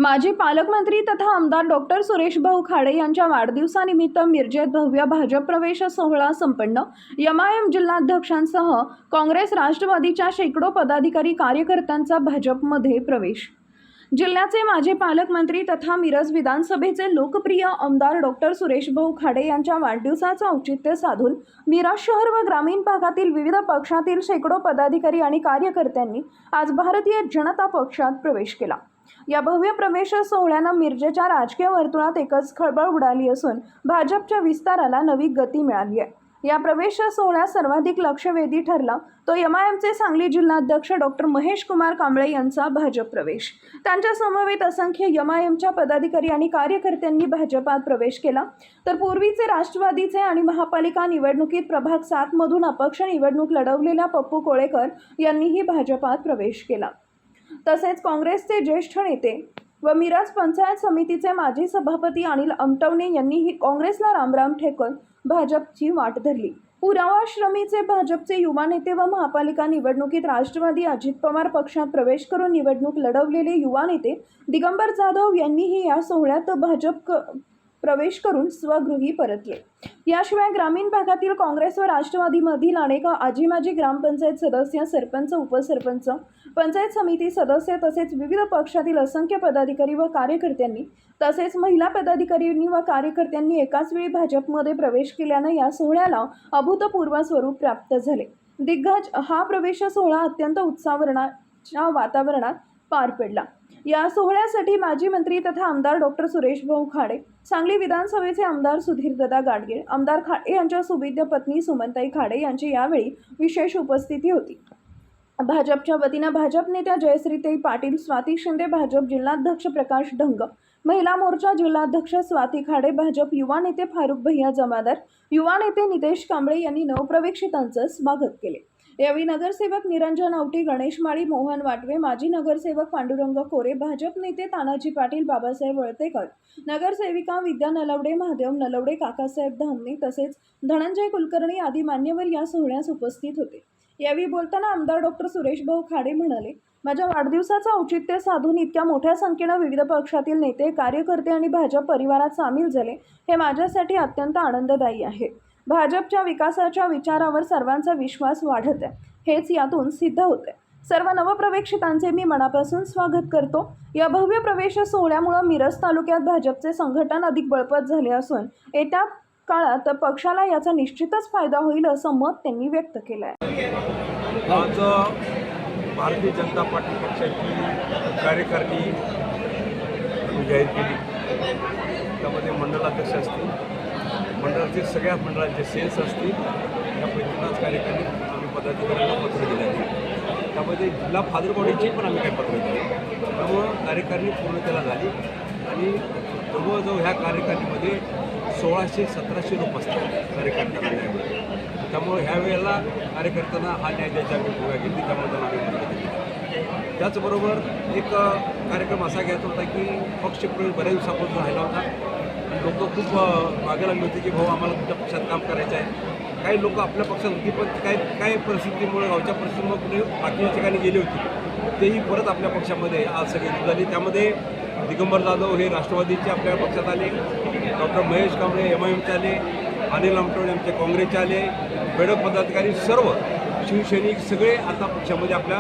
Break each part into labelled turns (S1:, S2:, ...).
S1: माजी पालकमंत्री तथा आमदार डॉक्टर सुरेशभाऊ खाडे यांच्या वाढदिवसानिमित्त मिरजेत भव्य भाजप प्रवेश सोहळा संपन्न। एमआयएम जिल्हाध्यक्षांसह काँग्रेस राष्ट्रवादीच्या शेकडो पदाधिकारी कार्यकर्त्यांचा भाजपमध्ये प्रवेश। जिल्ह्याचे माजी पालकमंत्री तथा मिरज विधानसभेचे लोकप्रिय आमदार डॉक्टर सुरेशभाऊ खाडे यांच्या वाढदिवसाचे औचित्य साधून मिरज शहर व ग्रामीण भागातील विविध पक्षातील शेकडो पदाधिकारी आणि कार्यकर्त्यांनी आज भारतीय जनता पक्षात प्रवेश केला। या भव्य प्रवेश सोहळ्याने मिरजेच्या राजकीय वर्तुळात एकच खळबळ उडाली असून भाजपच्या विस्ताराला नवी गती मिळाली आहे। या प्रवेश सोहळ्यात सर्वाधिक लक्षवेधी ठरला तो एमआयएमचे सांगली जिल्हाध्यक्ष डॉक्टर महेश कुमार कांबळे यांचा भाजप प्रवेश। त्यांच्या समवेत असंख्य एमआयएमच्या पदाधिकारी आणि कार्यकर्त्यांनी भाजपात प्रवेश केला। तर पूर्वीचे राष्ट्रवादीचे आणि महापालिका निवडणुकीत प्रभाग 7 मधून अपक्ष निवडणूक लढवलेल्या पप्पू कोळेकर यांनीही भाजपात प्रवेश केला। तसेच काँग्रेसचे ज्येष्ठ नेते व मिरज पंचायत समितीचे माजी सभापती अनिल अमटवणे यांनीही काँग्रेसला रामराम ठेकत भाजपची वाट धरली। पुरावाश्रमीचे भाजपचे युवा नेते व महापालिका निवडणुकीत राष्ट्रवादी अजित पवार पक्षात प्रवेश करून निवडणूक लढवलेले युवा नेते दिगंबर जाधव यांनीही या सोहळ्यात भाजप प्रवेश करून स्वगृही परतले। याशिवाय ग्रामीण भागातील काँग्रेस व राष्ट्रवादीमधील अनेक आजी-माजी ग्रामपंचायत सदस्य, सरपंच, उपसरपंच, पंचायत समिती सदस्य तसेच विविध पक्षातील असंख्य पदाधिकारी व कार्यकर्त्यांनी तसेच महिला पदाधिकाऱ्यांनी व कार्यकर्त्यांनी एकाच वेळी भाजपमध्ये प्रवेश केल्याने या सोहळ्याला अभूतपूर्व स्वरूप प्राप्त झाले। दिग्गज हा प्रवेश सोहळा अत्यंत उत्साहाच्या वातावरणात पार पडला। या सोहळ्यासाठी माजी मंत्री तथा आमदार डॉक्टर सुरेशभाऊ खाडे, सांगली विधानसभेचे आमदार सुधीरदादा गाडगीळ, आमदार खाडे यांच्या सुविद्य पत्नी सुमनताई खाडे यांची यावेळी विशेष उपस्थिती होती। भाजपच्या वतीने भाजप नेत्या जयश्रीताई पाटील, स्वाती शिंदे, भाजप जिल्हाध्यक्ष प्रकाश ढंग, महिला मोर्चा जिल्हाध्यक्ष स्वाती खाडे, भाजप युवा नेते फारुख भैया जमादार, युवा नेते नितेश कांबळे यांनी नवप्रवेशितांचे स्वागत केले। यावेळी नगरसेवक निरंजन आवटी, गणेश माळी, मोहन वाटवे, माजी नगरसेवक पांडुरंग कोरे, भाजप नेते तानाजी पाटील, बाबासाहेब वळतेकर, नगरसेविका विद्या नलवडे, महादेव नलवडे, काकासाहेब धामणे तसेच धनंजय कुलकर्णी आदी मान्यवर या सोहळ्यास उपस्थित होते। यावेळी बोलताना आमदार डॉक्टर सुरेशभाऊ खाडे म्हणाले, माझ्या वाढदिवसाचे औचित्य साधून इतक्या मोठ्या संख्येने विविध पक्षातील नेते, कार्यकर्ते आणि भाजप परिवारात सामील झाले हे माझ्यासाठी अत्यंत आनंददायी आहे। भाजपच्या विकासाच्या विचारावर सर्वांचा विश्वास वाढत आहे, हेच यातून सिद्ध होते। सर्व नवप्रवेशितांचे मी मनापासून स्वागत करतो। या भव्य प्रवेश सोहळ्यामुळे मिरज तालुक्यात भाजपचे संघटन अधिक बळकट झाले असून येत्या काळात पक्षाला याचा निश्चितच फायदा होईल असं मत त्यांनी व्यक्त केलं आहे।
S2: आज भारतीय जनता पार्टी पक्षाची कार्यकारिणी जाहीर केली। त्यामध्ये मंडलाध्यक्ष असतील, मंडळातील सगळ्या मंडळाचे सेल्स असतील, यापैकीच कार्यकारिणी आम्ही पदाधिकाऱ्यांना पत्र दिले आहे। त्यामध्ये जिल्हा फादर बॉडीची पण आम्ही काही पत्र दिले। त्यामुळं कार्यकारिणी पूर्णतेला झाली आणि जवळजवळ ह्या कार्यकारिणीमध्ये 1600-1700 लोक असतात कार्यकर्त्यांना। त्यामुळे ह्या वेळेला कार्यकर्त्यांना हा न्याय द्यायचा आम्ही भूमिका घेतली, त्यामुळे आम्ही त्याचबरोबर एक कार्यक्रम असा घ्यायचा होता की पक्षप्रवेश बऱ्याच दिवसापासून राहिला होता आणि लोक खूप मागे लागले होते की भाऊ आम्हाला तुमच्या पक्षात काम करायचं आहे। काही लोक आपल्या पक्षात होती पण काही परिस्थितीमुळे, गावच्या परिस्थितीमुळे कुठे बाकीच्या ठिकाणी गेली होती, तेही परत आपल्या पक्षामध्ये आज सगळी झाली। त्यामध्ये दिगंबर जाधव हे राष्ट्रवादीचे आपल्या पक्षात आले, डॉक्टर महेश कांबळे एमआयएमचे आले, अनिल अमटवणे आमचे काँग्रेसचे आले, बेडक पदाधिकारी सर्व शिवसैनिक सगळे आता पक्षामध्ये आपल्या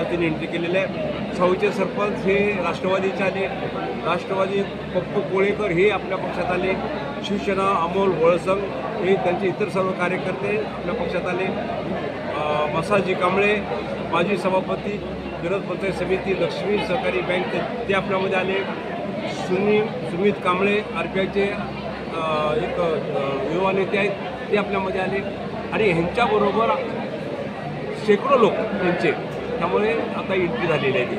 S2: त्यांनी एंट्री केलेले आहे। साऊचे सरपंच हे राष्ट्रवादीचे आले, राष्ट्रवादी पप्पू कोळेकर हे आपल्या पक्षात आले, शिवसेना अमोल वळसंग हे त्यांचे इतर सर्व कार्यकर्ते आपल्या पक्षात आले, मसाजी कांबळे माजी सभापती मिरज पंचायत समिती, लक्ष्मी सहकारी बँक ते आपल्यामध्ये आले, सुमित कांबळे RPIचे एक युवा नेते आहेत ते आपल्यामध्ये आले आणि ह्यांच्याबरोबर शेकडो लोक त्यांचे त्यामुळे आता एंट्री झालेली आहे।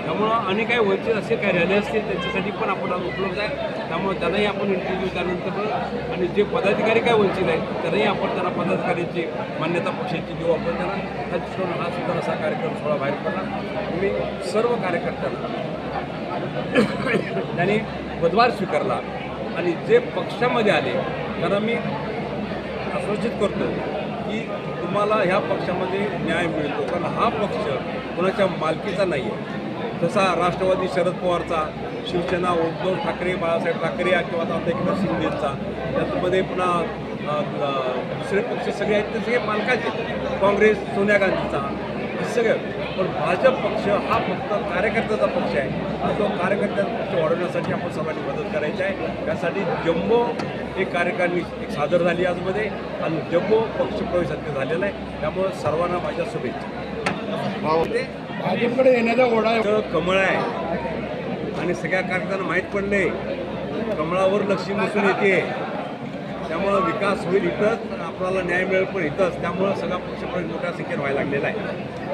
S2: त्यामुळं आणि काही वंचित असे काही रॅली असतील त्यांच्यासाठी पण आपण आज उपलब्ध आहे, त्यामुळे त्यांनाही आपण एंट्री देऊ। त्यानंतर आणि जे पदाधिकारी काय वंचित आहेत त्यांनाही आपण त्यांना पदाधिकाऱ्यांची मान्यता पक्षाची देऊ। आपण त्यांना त्या दृष्टीने हा सुद्धा असा कार्यक्रम सोहळा बाहेर पडला। मी सर्व कार्यकर्त्यांना त्यांनी पदभार स्वीकारला आणि जे पक्षामध्ये आले त्यांना मी आश्वासित करतो की तुम्हाला ह्या पक्षामध्ये न्याय मिळतो, कारण हा पक्ष कोणाच्या मालकीचा नाही आहे। तसा राष्ट्रवादी शरद पवारचा, शिवसेना उद्धव ठाकरे, बाळासाहेब ठाकरे किंवा आता एकनाथ शिंदेचा, त्यामध्ये पुन्हा दुसरे पक्ष सगळे आहेत ते सगळे मालकाचे, काँग्रेस सोनिया गांधीचा, हे सगळं. पण भाजप पक्ष हा फक्त कार्यकर्त्याचा पक्ष आहे आणि तो कार्यकर्त्याचा पक्ष वाढवण्यासाठी आपण सर्वांनी मदत करायची आहे. त्यासाठी जम्बो एक कार्यकारिणी एक सादर झाली आजमध्ये आणि जम्बो पक्षप्रवेश सध्या झालेला आहे. त्यामुळं सर्वांना माझ्या शुभेच्छा.
S3: भाजपकडे येण्याचा ओढा आहे.
S2: इथं कमळ आहे आणि सगळ्या कार्यकर्त्यांना माहीत पडले कमळावर लक्ष्मी बसून येते, त्यामुळं विकास होईल इथंच, आपल्याला न्याय मिळेल पण इथंच. त्यामुळं सगळा पक्षप्रवेश मोठ्या संख्येने व्हायला लागलेला आहे.